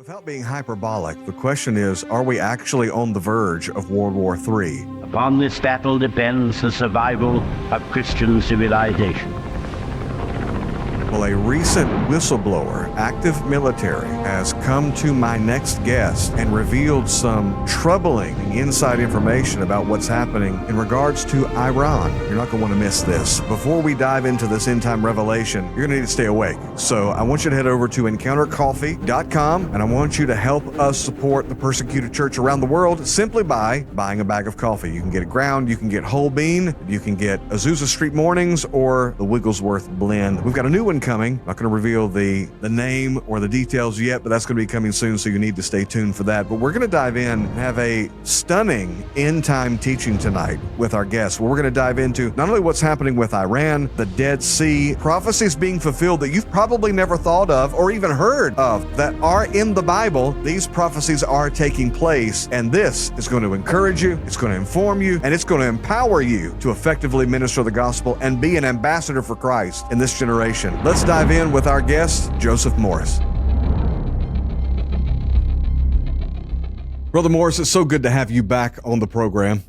Without being hyperbolic, the question is, are we actually on the verge of World War III? Upon this battle depends the survival of Christian civilization. Well, a recent whistleblower, active military, has come to my next guest and revealed some troubling inside information about what's happening in regards to Iran. You're not going to want to miss this. Before we dive into this end-time revelation, you're going to need to stay awake. So I want you to head over to encountercoffee.com, and I want you to help us support the persecuted church around the world simply by buying a bag of coffee. You can get it ground, you can get whole bean, you can get Azusa Street Mornings or the Wigglesworth blend. We've got a new one coming. I'm not going to reveal the name or the details yet, but that's going to be coming soon, so you need to stay tuned for that. But we're going to dive in and have a stunning end-time teaching tonight with our guests, where we're going to dive into not only what's happening with Iran, the Dead Sea, prophecies being fulfilled that you've probably never thought of or even heard of that are in the Bible. These prophecies are taking place, and this is going to encourage you, it's going to inform you, and it's going to empower you to effectively minister the gospel and be an ambassador for Christ in this generation. Let's dive in with our guest, Joseph Morris. Brother Morris, it's so good to have you back on the program.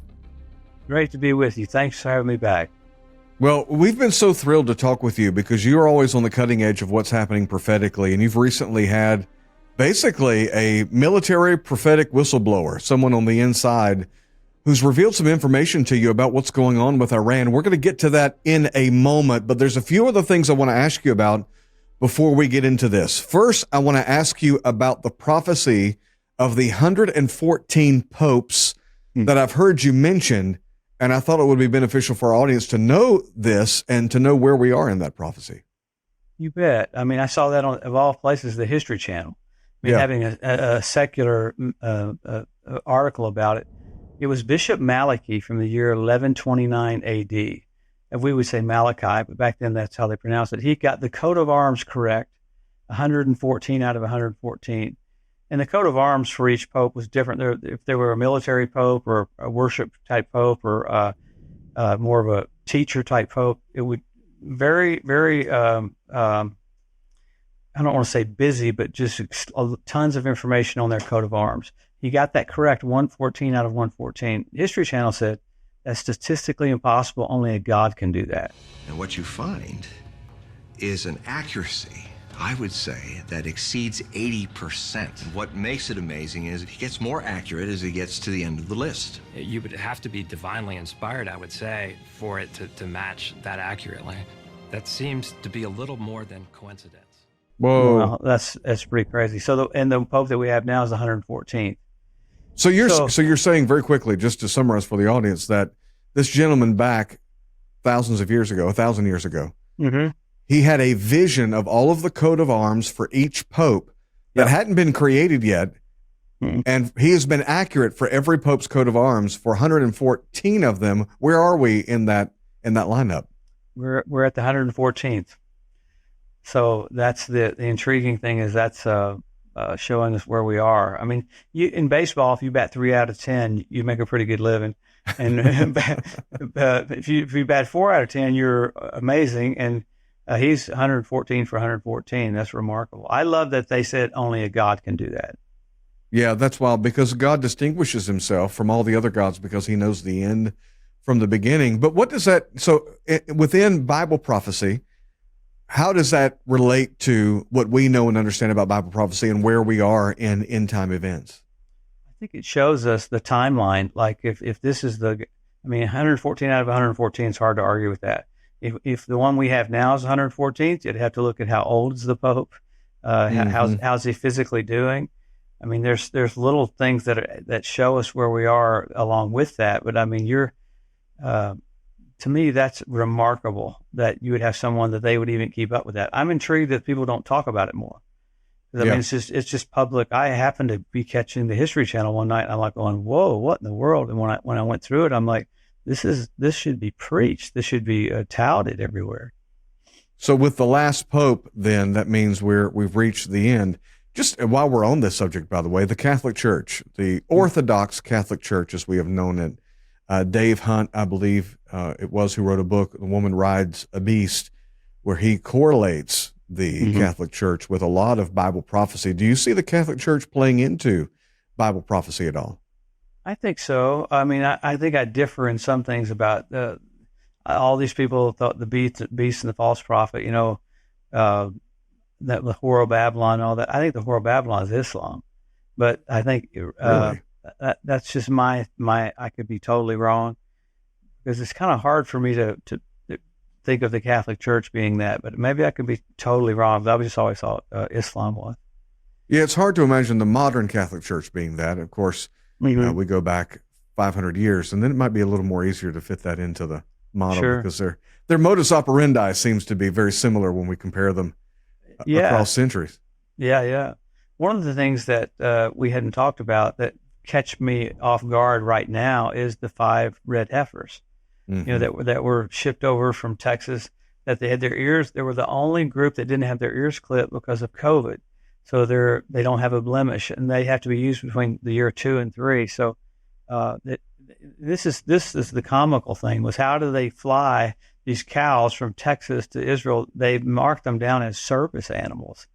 Great to be with you. Thanks for having me back. Well, we've been so thrilled to talk with you because you're always on the cutting edge of what's happening prophetically, and you've recently had basically a military prophetic whistleblower, someone on the inside who's revealed some information to you about what's going on with Iran. We're going to get to that in a moment, but there's a few other things I want to ask you about before we get into this. First, I want to ask you about the prophecy of the 114 popes that I've heard you mention, and I thought it would be beneficial for our audience to know this and to know where we are in that prophecy. You bet. I mean, I saw that on, of all places, the History Channel. I mean, having a secular article about it. It was Bishop Malachi from the year 1129 A.D. And we would say Malachi, but back then that's how they pronounced it. He got the coat of arms correct, 114 out of 114. And the coat of arms for each pope was different. If there were a military pope or a worship type pope or more of a teacher type pope, it would very, very, I don't want to say busy, but just tons of information on their coat of arms. He got that correct, 114 out of 114. History Channel said that's statistically impossible. Only a God can do that. And what you find is an accuracy, I would say, that exceeds 80%. And what makes it amazing is he gets more accurate as he gets to the end of the list. You would have to be divinely inspired, I would say, for it to match that accurately. That seems to be a little more than coincidence. Whoa. Well, that's pretty crazy. So the pope that we have now is the 114th. So you're saying very quickly, just to summarize for the audience, that this gentleman back thousands of years ago, 1,000 years ago, he had a vision of all of the coat of arms for each pope that hadn't been created yet, and he has been accurate for every pope's coat of arms for 114 of them. Where are we in that lineup? We're at the 114th. So that's the intriguing thing is that's showing us where we are. I mean, in baseball, if you bat 3 out of 10, you make a pretty good living, and if you bat 4 out of 10, you're amazing. And he's 114 for 114. That's remarkable. I love that they said only a God can do that. Yeah, that's wild, because God distinguishes himself from all the other gods because he knows the end from the beginning. But what does that? So within Bible prophecy, how does that relate to what we know and understand about Bible prophecy and where we are in end-time events? I think it shows us the timeline. Like if this is 114 out of 114 is hard to argue with that. If the one we have now is 114th, you'd have to look at how old is the Pope, how's he physically doing. I mean, there's little things that show us where we are along with that. But I mean, to me, that's remarkable that you would have someone that they would even keep up with that. I'm intrigued that people don't talk about it more. I mean, it's just public. I happened to be catching the History Channel one night, and I'm like going, "Whoa, what in the world?" And when I went through it, I'm like, "This should be preached. This should be touted everywhere." So, with the last pope, then that means we've reached the end. Just while we're on this subject, by the way, the Catholic Church, the Orthodox Catholic Church, as we have known it. Dave Hunt, I believe it was, who wrote a book, The Woman Rides a Beast, where he correlates the Catholic Church with a lot of Bible prophecy. Do you see the Catholic Church playing into Bible prophecy at all? I think so. I mean, I think I differ in some things about all these people thought the beast and the false prophet, that the Whore of Babylon and all that. I think the Whore of Babylon is Islam, but I think Really? that's just my. I could be totally wrong, because it's kind of hard for me to think of the Catholic Church being that, but maybe I could be totally wrong. But I just always thought Islam was. Yeah, it's hard to imagine the modern Catholic Church being that. Of course, we go back 500 years, and then it might be a little more easier to fit that into the model because their modus operandi seems to be very similar when we compare them across centuries. Yeah. One of the things that we hadn't talked about that catch me off guard right now is the 5 red heifers, that were shipped over from Texas, that they had their ears. They were the only group that didn't have their ears clipped because of COVID. So they don't have a blemish, and they have to be used between the year 2 and 3. So this is the comical thing, was how do they fly these cows from Texas to Israel? They marked them down as service animals.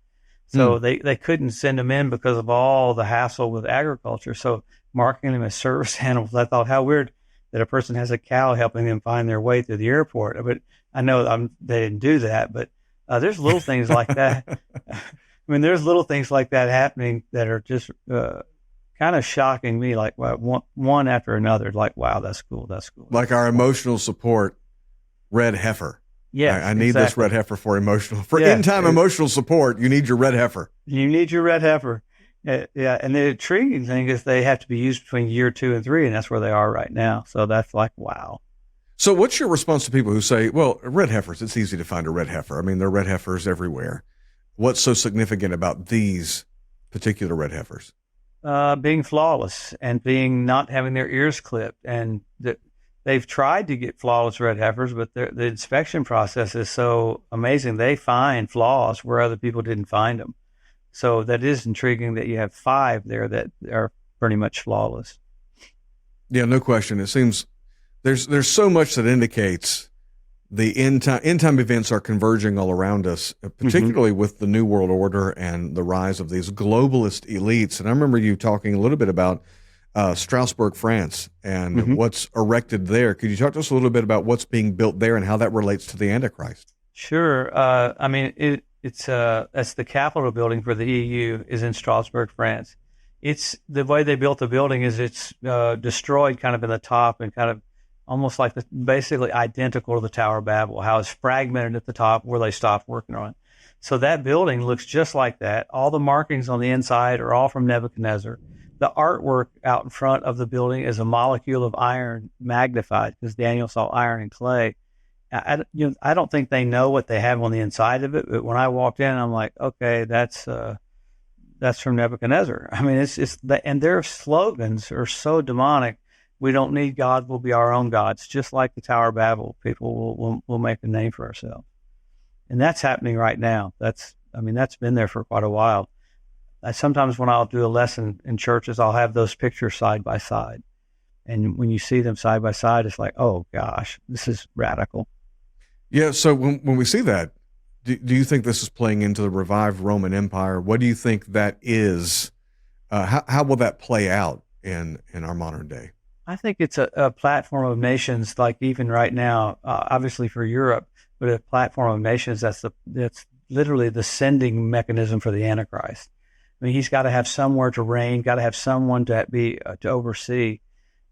So they couldn't send them in because of all the hassle with agriculture. So marking them as service animals, I thought, how weird that a person has a cow helping them find their way through the airport. But I know they didn't do that, but there's little things like that. I mean, there's little things like that happening that are just kind of shocking me, like one after another. Like, wow, that's cool. Like our emotional support red heifer. Yes, I need this red heifer for end-time emotional support. You need your red heifer. You need your red heifer. Yeah, and the intriguing thing is they have to be used between year 2 and 3, and that's where they are right now. So that's like, wow. So what's your response to people who say, well, red heifers, it's easy to find a red heifer. I mean, there are red heifers everywhere. What's so significant about these particular red heifers? Being flawless and not having their ears clipped. And they've tried to get flawless red heifers, but the inspection process is so amazing. They find flaws where other people didn't find them. So that is intriguing that you have 5 there that are pretty much flawless. Yeah, no question. It seems there's so much that indicates the end time events are converging all around us, particularly with the New World Order and the rise of these globalist elites. And I remember you talking a little bit about Strasbourg, France, and what's erected there. Could you talk to us a little bit about what's being built there and how that relates to the Antichrist? Sure. I mean, it's that's the Capitol building for the EU is in Strasbourg, France. It's the way they built the building is it's destroyed kind of in the top and kind of almost like basically identical to the Tower of Babel, how it's fragmented at the top where they stopped working on it. So that building looks just like that. All the markings on the inside are all from Nebuchadnezzar. The artwork out in front of the building is a molecule of iron magnified, because Daniel saw iron and clay. I don't think they know what they have on the inside of it, but when I walked in, I'm like, okay, that's from Nebuchadnezzar. I mean, and their slogans are so demonic. We don't need God. We'll be our own gods. Just like the Tower of Babel, people will make a name for ourselves. And that's happening right now. That's been there for quite a while. Sometimes when I'll do a lesson in churches, I'll have those pictures side by side. And when you see them side by side, it's like, oh gosh, this is radical. Yeah. So when we see that, do you think this is playing into the revived Roman Empire? What do you think that is? How will that play out in our modern day? I think it's a platform of nations, like even right now, obviously for Europe, but a platform of nations that's literally the sending mechanism for the Antichrist. I mean, he's got to have somewhere to reign, got to have someone to oversee,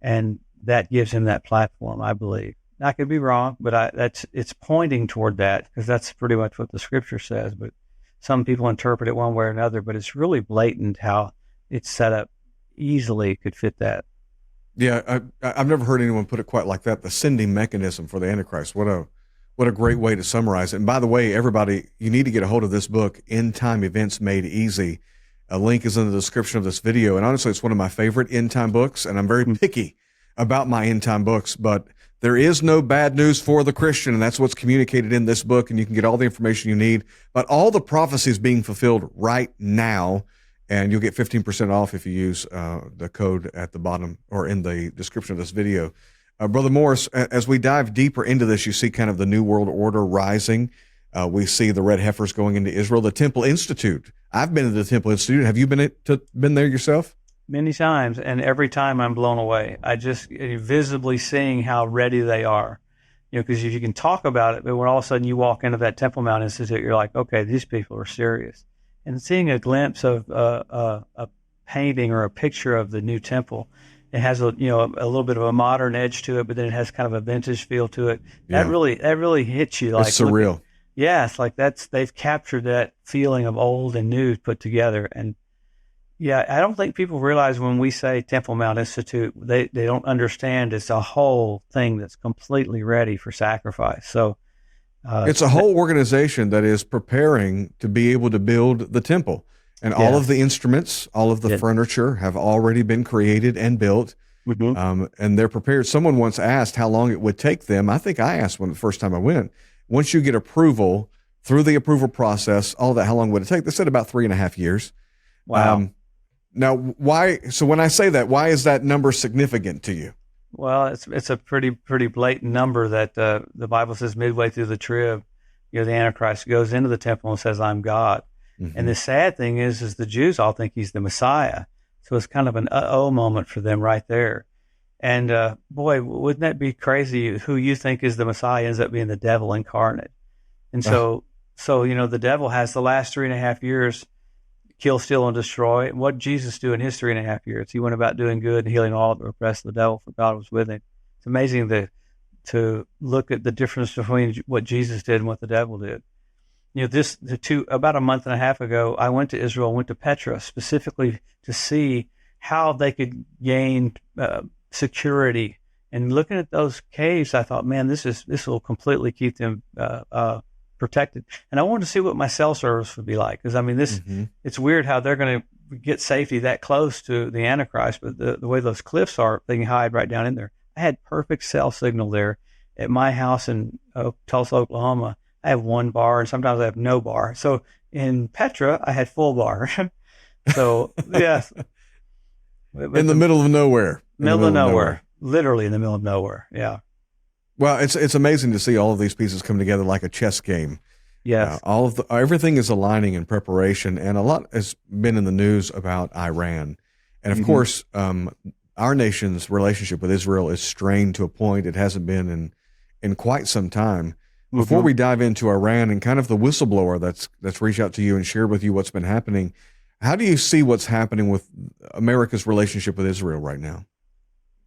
and that gives him that platform, I believe. I could be wrong, but it's pointing toward that, because that's pretty much what the Scripture says. But some people interpret it one way or another. But it's really blatant how it's set up. Easily could fit that. Yeah, I've never heard anyone put it quite like that. The sending mechanism for the Antichrist. What a great way to summarize it. And by the way, everybody, you need to get a hold of this book, End Time Events Made Easy. A link is in the description of this video. And honestly, it's one of my favorite end time books. And I'm very picky about my end time books, but there is no bad news for the Christian. And that's what's communicated in this book. And you can get all the information you need, but all the prophecies being fulfilled right now. And you'll get 15% off if you use the code at the bottom or in the description of this video. Brother Morris, as we dive deeper into this, you see kind of the New World Order rising. We see the red heifers going into Israel. The Temple Institute. I've been to the Temple Institute. Have you been there yourself? Many times, and every time I'm blown away. I just visibly seeing how ready they are. Because if you can talk about it, but when all of a sudden you walk into that Temple Mount Institute, you're like, okay, these people are serious. And seeing a glimpse of a painting or a picture of the new temple, it has a little bit of a modern edge to it, but then it has kind of a vintage feel to it. Yeah. That really hits you. Like it's surreal. It's like they've captured that feeling of old and new put together. And yeah, I don't think people realize when we say Temple Mount Institute, they don't understand it's a whole thing that's completely ready for sacrifice. So it's a whole organization that is preparing to be able to build the temple. And all of the instruments, all of the furniture have already been created and built. Mm-hmm. And they're prepared. Someone once asked how long it would take them. I think I asked one the first time I went. Once you get approval, through the approval process, all that, how long would it take? They said about 3.5 years. Wow. Now, why? So when I say that, why is that number significant to you? Well, it's a pretty blatant number that the Bible says midway through the trib, the Antichrist goes into the temple and says, "I'm God." Mm-hmm. And the sad thing is the Jews all think he's the Messiah. So it's kind of an uh-oh moment for them right there. And boy, wouldn't that be crazy? Who you think is the Messiah ends up being the devil incarnate. And so the devil has the last 3.5 years kill, steal, and destroy. And what did Jesus do in his 3.5 years? He went about doing good and healing all that oppressed the devil, for God was with him. It's amazing to look at the difference between what Jesus did and what the devil did. About a month and a half ago, I went to Israel, went to Petra specifically to see how they could gain security. And looking at those caves, I thought, man, this will completely keep them protected. And I wanted to see what my cell service would be like, because it's weird how they're going to get safety that close to the Antichrist, but the way those cliffs are, they can hide right down in there. I had perfect cell signal there at my house in Tulsa, Oklahoma. I have one bar, and sometimes I have no bar. So in Petra, I had full bar. So yes, in the middle of nowhere. Middle of nowhere, literally in the middle of nowhere. Yeah. Well, it's amazing to see all of these pieces come together like a chess game. Yes. Everything is aligning in preparation, and a lot has been in the news about Iran. And of course, our nation's relationship with Israel is strained to a point it hasn't been in quite some time. Before we dive into Iran and kind of the whistleblower that's reached out to you and shared with you what's been happening, how do you see what's happening with America's relationship with Israel right now?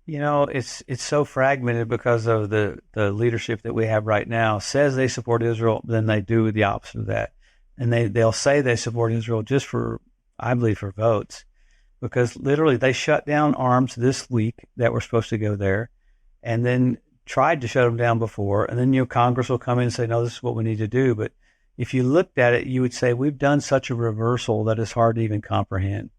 It's so fragmented because of the leadership that we have right now. Says they support Israel, then they do the opposite of that. And they'll say they support Israel just I believe, for votes, because literally they shut down arms this week that were supposed to go there, and then tried to shut them down before. And then Congress will come in and say, no, this is what we need to do. But if you looked at it, you would say we've done such a reversal that it's hard to even comprehend.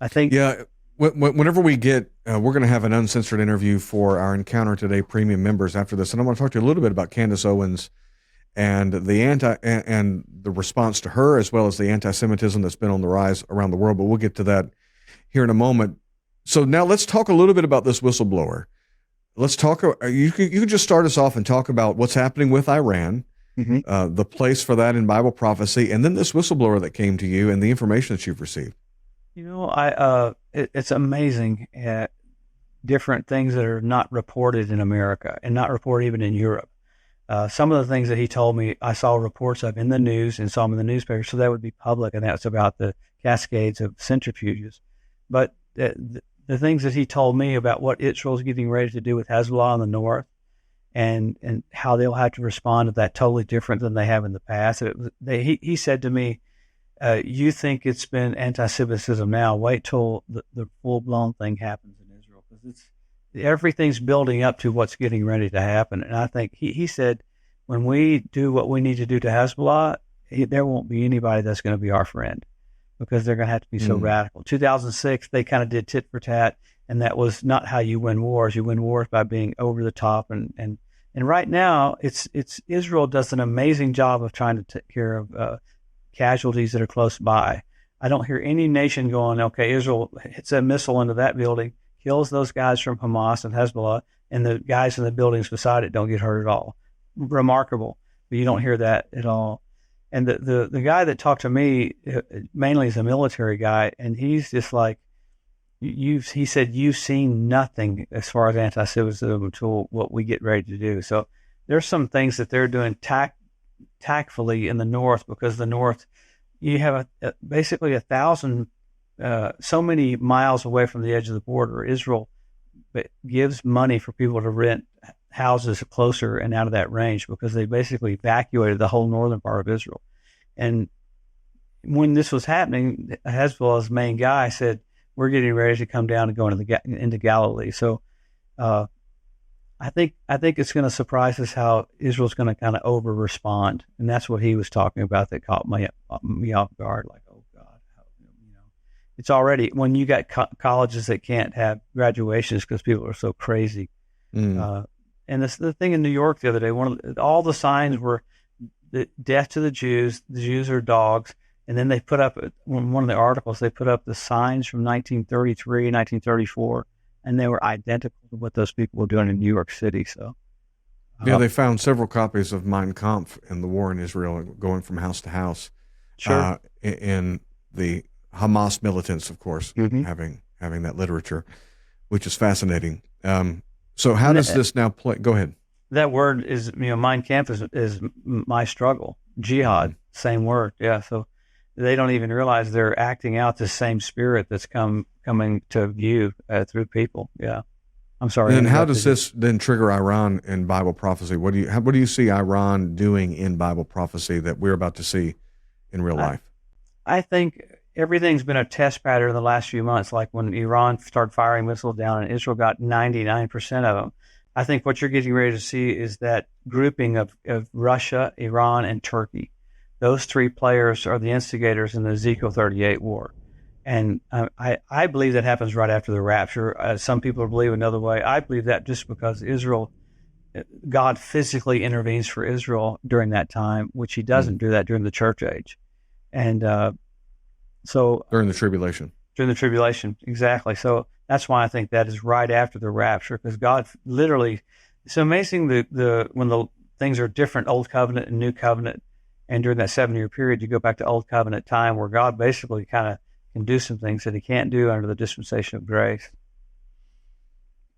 I think. Yeah. Whenever we get, we're going to have an uncensored interview for our Encounter Today premium members after this, and I want to talk to you a little bit about Candace Owens and the response to her, as well as the anti-Semitism that's been on the rise around the world. But we'll get to that here in a moment. So now let's talk a little bit about this whistleblower. Let's talk. You can just start us off and talk about what's happening with Iran, the place for that in Bible prophecy, and then this whistleblower that came to you and the information that you've received. It's amazing at different things that are not reported in America and not reported even in Europe. Some of the things that he told me, I saw reports of in the news and saw them in the newspaper, so that would be public, and that's about the cascades of centrifuges. But the things that he told me about what Israel's getting ready to do with Hezbollah in the north, and how they'll have to respond to that totally different than they have in the past. He said to me, you think it's been anti-Semitism now, wait till the full-blown thing happens in Israel, because everything's building up to what's getting ready to happen. And I think he said, when we do what we need to do to Hezbollah, there won't be anybody that's going to be our friend, because they're going to have to be so radical. 2006, they kind of did tit for tat, and that was not how you win wars. You win wars by being over the top. And right now, it's Israel does an amazing job of trying to take care of casualties that are close by. I don't hear any nation going, okay, Israel hits a missile into that building, kills those guys from Hamas and Hezbollah, and the guys in the buildings beside it don't get hurt at all. Remarkable. but you don't hear that at all. And the guy that talked to me mainly is a military guy, and he's just like, he said, you've seen nothing as far as anti-Semitism until what we get ready to do. So there's some things that they're doing tactfully in the North, because the North, you have basically 1,000, so many miles away from the edge of the border. Israel gives money for people to rent houses closer and out of that range, because they basically evacuated the whole northern part of Israel. And when this was happening, Hezbollah's main guy said, we're getting ready to come down and go into Galilee. So I think it's going to surprise us how Israel's going to kind of over respond, and that's what he was talking about that caught me off guard. Like, oh God, it's already, when you got colleges that can't have graduations because people are so crazy. And the thing in New York the other day, all the signs were the death to the Jews are dogs. And then they put up, one of the articles, they put up the signs from 1933, 1934, and they were identical to what those people were doing in New York City. So, yeah, they found several copies of Mein Kampf and the war in Israel going from house to house. Sure. In the Hamas militants, of course, having that literature, which is fascinating. So how does this now play? Go ahead. That word is, Mein Kampf is my struggle. Jihad, same word. Yeah. So they don't even realize they're acting out the same spirit that's coming to view through people. Yeah. I'm sorry. And how does this then trigger Iran in Bible prophecy? What do you see Iran doing in Bible prophecy that we're about to see in real life? I think everything's been a test pattern in the last few months, like when Iran started firing missiles down and Israel got 99% of them. I think what you're getting ready to see is that grouping of Russia, Iran, and Turkey. Those three players are the instigators in the Ezekiel 38 war. And I believe that happens right after the rapture. Some people believe another way. I believe that just because God physically intervenes for Israel during that time, which he doesn't do that during the church age. And so during the tribulation. During the tribulation, exactly. So that's why I think that is right after the rapture, because God literally, it's amazing when the things are different, Old Covenant and New Covenant, and during that 7-year period, you go back to Old Covenant time where God basically kind of can do some things that he can't do under the dispensation of grace.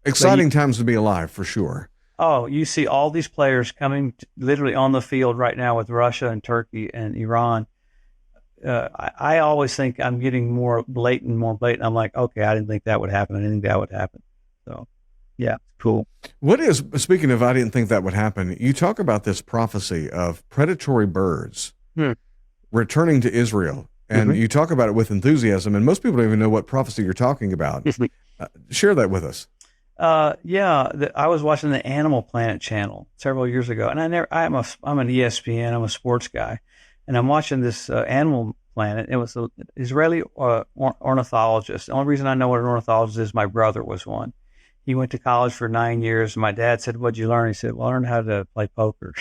Exciting times to be alive, for sure. Oh, you see all these players coming literally on the field right now with Russia and Turkey and Iran. I always think I'm getting more blatant. I'm like, okay, I didn't think that would happen. I didn't think that would happen. So, yeah, cool. Speaking of I didn't think that would happen, you talk about this prophecy of predatory birds returning to Israel, and you talk about it with enthusiasm, and most people don't even know what prophecy you're talking about. Share that with us. I was watching the Animal Planet channel several years ago, and I'm an ESPN, I'm a sports guy. And I'm watching this Animal Planet. It was an Israeli ornithologist. The only reason I know what an ornithologist is, my brother was one. He went to college for 9 years. My dad said, "What'd you learn?" He said, "Well, I learned how to play poker."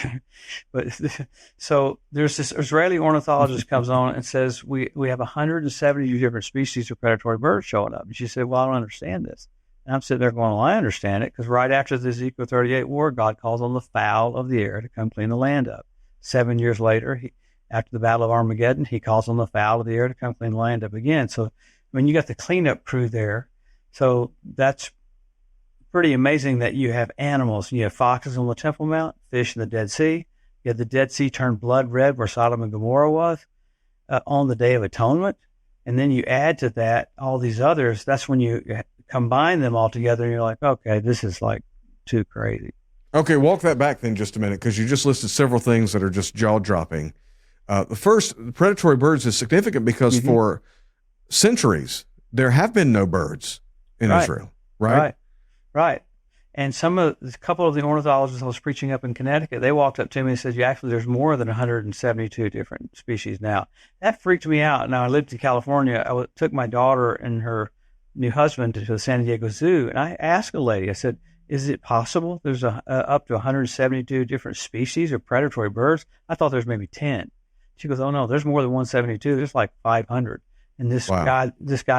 So there's this Israeli ornithologist comes on and says, we have 170 different species of predatory birds showing up. And she said, "Well, I don't understand this." And I'm sitting there going, "Well, I understand it, because right after the Ezekiel 38 war, God calls on the fowl of the air to come clean the land up. 7 years later, after the Battle of Armageddon, he calls on the fowl of the air to come clean the land up again." So when you got the cleanup crew there, so that's pretty amazing that you have animals. You have foxes on the Temple Mount, fish in the Dead Sea. You have the Dead Sea turned blood red where Sodom and Gomorrah was on the Day of Atonement. And then you add to that all these others. That's when you combine them all together and you're like, okay, this is like too crazy. Okay, walk that back then just a minute, because you just listed several things that are just jaw-dropping. The first, predatory birds, is significant because for centuries there have been no birds in Israel, right? Right. And a couple of the ornithologists I was preaching up in Connecticut, they walked up to me and said, there's more than 172 different species now. That freaked me out. Now, I lived in California. I took my daughter and her new husband to the San Diego Zoo, and I asked a lady, I said, "Is it possible there's up to 172 different species of predatory birds? I thought there's maybe 10. She goes, "Oh no, there's more than 172. There's like 500. And this guy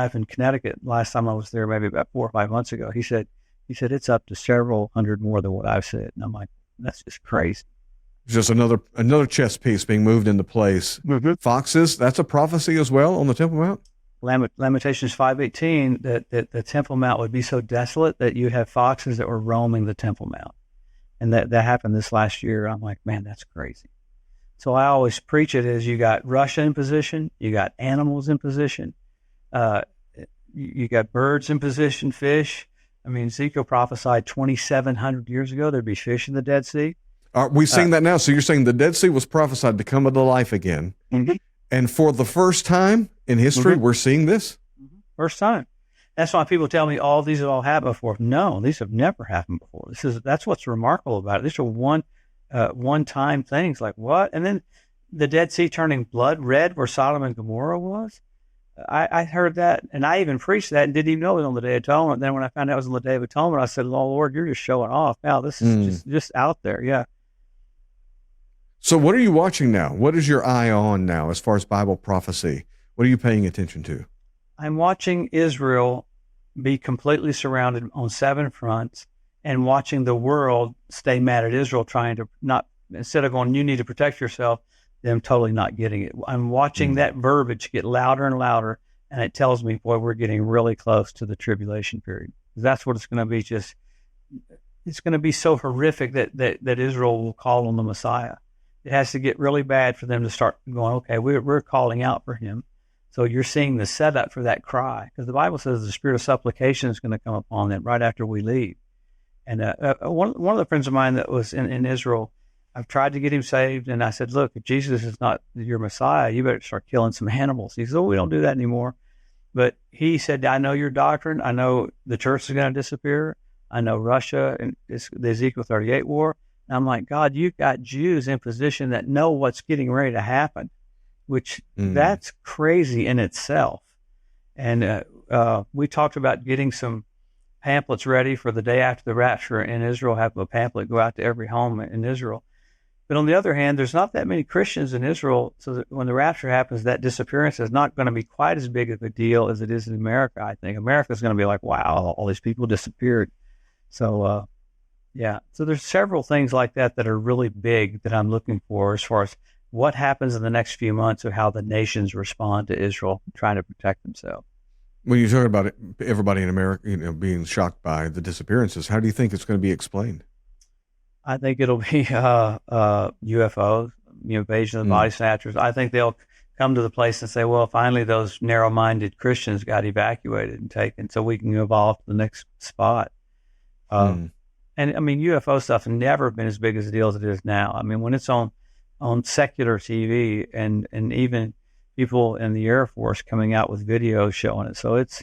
up in Connecticut, last time I was there, maybe about 4 or 5 months ago, he said it's up to several hundred more than what I've said. And I'm like, that's just crazy. Just another chess piece being moved into place. Mm-hmm. Foxes, that's a prophecy as well on the Temple Mount? Lamentations 5:18, that the Temple Mount would be so desolate that you have foxes that were roaming the Temple Mount. And that happened this last year. I'm like, man, that's crazy. So I always preach it as you got Russia in position, you got animals in position, you got birds in position, fish. I mean, Ezekiel prophesied 2,700 years ago there'd be fish in the Dead Sea. Are we seeing that now? So you're saying the Dead Sea was prophesied to come to life again. Mm-hmm. And for the first time in history, Mm-hmm. we're seeing this? First time. That's why people tell me, "Oh, these have all happened before." No, these have never happened before. That's what's remarkable about it. These are one-time things. Like what? And then the Dead Sea turning blood red, where Sodom and Gomorrah was. I heard that, and I even preached that, and didn't even know it was on the Day of Atonement. Then when I found out it was on the Day of Atonement, I said, "Oh Lord, you're just showing off." Now this is just out there. Yeah. So what are you watching now? What is your eye on now as far as Bible prophecy? What are you paying attention to? I'm watching Israel be completely surrounded on 7 fronts, and watching the world stay mad at Israel, trying to not, instead of going, "You need to protect yourself," them totally not getting it. I'm watching that verbiage get louder and louder, and it tells me, boy, we're getting really close to the tribulation period. That's what it's going to be. It's going to be so horrific that Israel will call on the Messiah. It has to get really bad for them to start going, okay, we're calling out for him. So you're seeing the setup for that cry, because the Bible says the spirit of supplication is going to come upon them right after we leave. And one of the friends of mine that was in Israel, I've tried to get him saved, and I said, "Look, if Jesus is not your Messiah, you better start killing some animals." He said, "Oh, we don't do that anymore." But he said, "I know your doctrine. I know the church is going to disappear. I know Russia and the Ezekiel 38 war." And I'm like, "God, you've got Jews in position that know what's getting ready to happen," which that's crazy in itself. And we talked about getting some pamphlets ready for the day after the rapture in Israel, have a pamphlet go out to every home in Israel. But on the other hand, there's not that many Christians in Israel, so that when the rapture happens, that disappearance is not going to be quite as big of a deal as it is in America, I think. America's going to be like, wow, all these people disappeared. So, yeah. So there's several things like that that are really big that I'm looking for as far as what happens in the next few months of how the nations respond to Israel trying to protect themselves. When you talk about everybody in America, being shocked by the disappearances, how do you think it's going to be explained? I think it'll be UFOs, invasion of the body snatchers. I think they'll come to the place and say, well, finally those narrow-minded Christians got evacuated and taken, so we can evolve to the next spot. And I mean, UFO stuff has never been as big as the deal as it is now. I mean, when it's on secular TV and even people in the Air Force coming out with videos showing it. So it's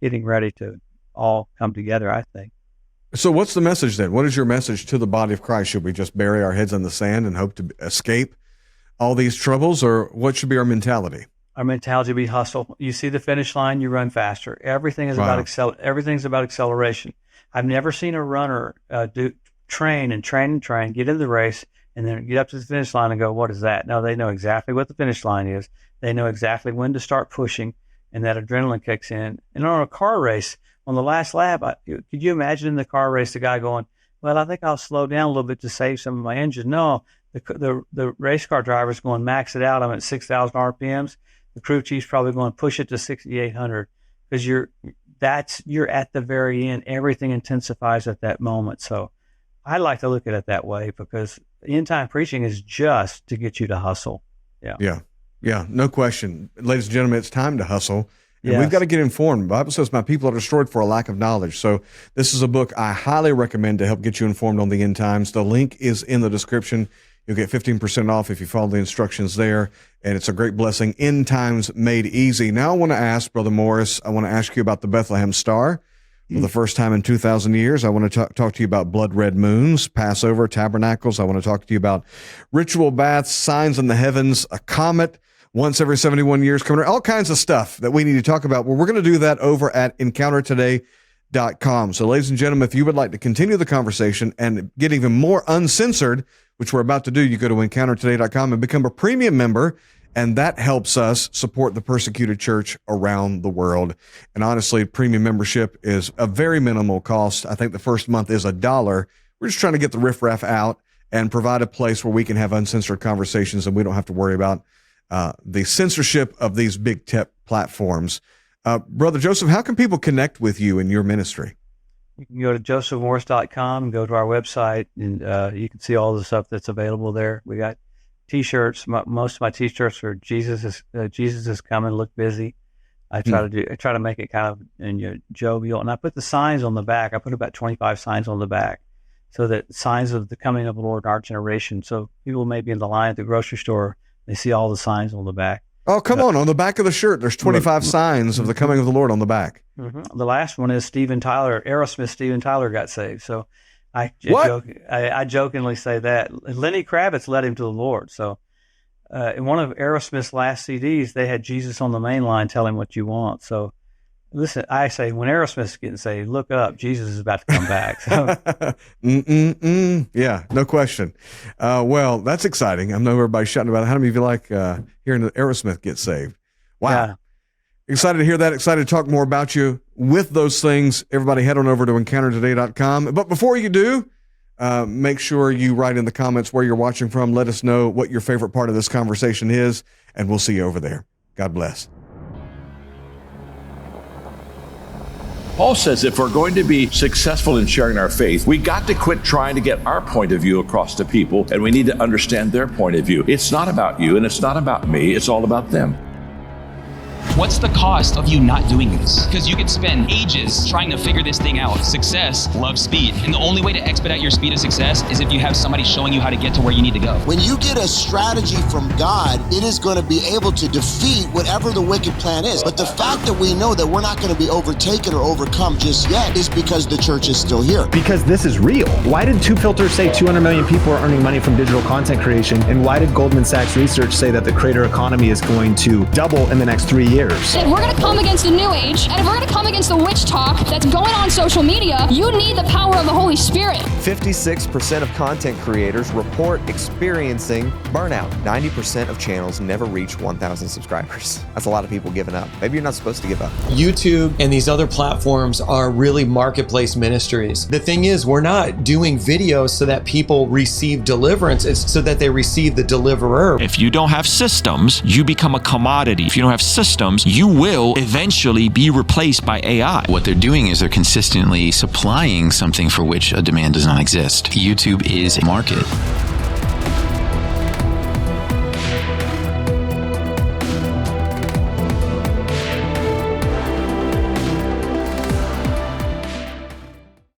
getting ready to all come together, I think. So what's the message then? What is your message to the body of Christ? Should we just bury our heads in the sand and hope to escape all these troubles, or what should be our mentality? Our mentality be hustle. You see the finish line, you run faster. Everything is about everything's about acceleration. I've never seen a runner train, get in the race, and then get up to the finish line and go, what is that? No, they know exactly what the finish line is. They know exactly when to start pushing, and that adrenaline kicks in. And on a car race, on the last lap, could you imagine in the car race the guy going, well, I think I'll slow down a little bit to save some of my engine? No, the race car driver's going max it out. I'm at 6,000 RPMs. The crew chief's probably going to push it to 6,800 because you're at the very end. Everything intensifies at that moment. So I like to look at it that way, because end-time preaching is just to get you to hustle. Yeah, no question. Ladies and gentlemen, it's time to hustle. And we've got to get informed. The Bible says my people are destroyed for a lack of knowledge. So this is a book I highly recommend to help get you informed on the end times. The link is in the description. You'll get 15% off if you follow the instructions there. And it's a great blessing. End Times Made Easy. Now I want to ask, Brother Morris, I want to ask you about the Bethlehem Star. For the first time in 2,000 years, I want to talk to you about blood red moons, Passover, tabernacles. I want to talk to you about ritual baths, signs in the heavens, a comet, once every 71 years coming, all kinds of stuff that we need to talk about. Well, we're going to do that over at EncounterToday.com. So ladies and gentlemen, if you would like to continue the conversation and get even more uncensored, which we're about to do, you go to EncounterToday.com and become a premium member. And that helps us support the persecuted church around the world. And honestly, premium membership is a very minimal cost. I think the first month is $1. We're just trying to get the riffraff out and provide a place where we can have uncensored conversations and we don't have to worry about the censorship of these big tech platforms. Brother Joseph, how can people connect with you in your ministry? You can go to josephmorris.com and go to our website, and you can see all the stuff that's available there. We got T-shirts. Most of my T-shirts are Jesus is coming. Look busy. I try to make it kind of jovial, and I put the signs on the back. I put about 25 signs on the back, so that signs of the coming of the Lord in our generation. So people may be in the line at the grocery store, they see all the signs on the back. Oh, come on. On the back of the shirt, there's 25 signs of the coming of the Lord on the back. Mm-hmm. The last one is Aerosmith Steven Tyler got saved. So I jokingly say that. Lenny Kravitz led him to the Lord. So in one of Aerosmith's last CDs, they had Jesus on the main line, tell him what you want. So listen, I say when Aerosmith's getting saved, look up, Jesus is about to come back. So. Yeah, no question. Well, that's exciting. I know everybody's shouting about it. How many of you like hearing Aerosmith get saved? Wow. Yeah. Excited to hear that. Excited to talk more about you with those things. Everybody head on over to encountertoday.com. But before you do, make sure you write in the comments where you're watching from. Let us know what your favorite part of this conversation is, and we'll see you over there. God bless. Paul says if we're going to be successful in sharing our faith, we got to quit trying to get our point of view across to people, and we need to understand their point of view. It's not about you, and it's not about me. It's all about them. What's the cost of you not doing this? Because you could spend ages trying to figure this thing out. Success loves speed. And the only way to expedite your speed of success is if you have somebody showing you how to get to where you need to go. When you get a strategy from God, it is going to be able to defeat whatever the wicked plan is. But the fact that we know that we're not going to be overtaken or overcome just yet is because the church is still here. Because this is real. Why did Two Filters say 200 million people are earning money from digital content creation? And why did Goldman Sachs research say that the creator economy is going to double in the next 3 years? If we're going to come against the new age, and if we're going to come against the witch talk that's going on social media, you need the power of the Holy Spirit. 56% of content creators report experiencing burnout. 90% of channels never reach 1,000 subscribers. That's a lot of people giving up. Maybe you're not supposed to give up. YouTube and these other platforms are really marketplace ministries. The thing is, we're not doing videos so that people receive deliverance. It's so that they receive the deliverer. If you don't have systems, you become a commodity. If you don't have systems, you will eventually be replaced by AI. What they're doing is they're consistently supplying something for which a demand does not exist. YouTube is a market.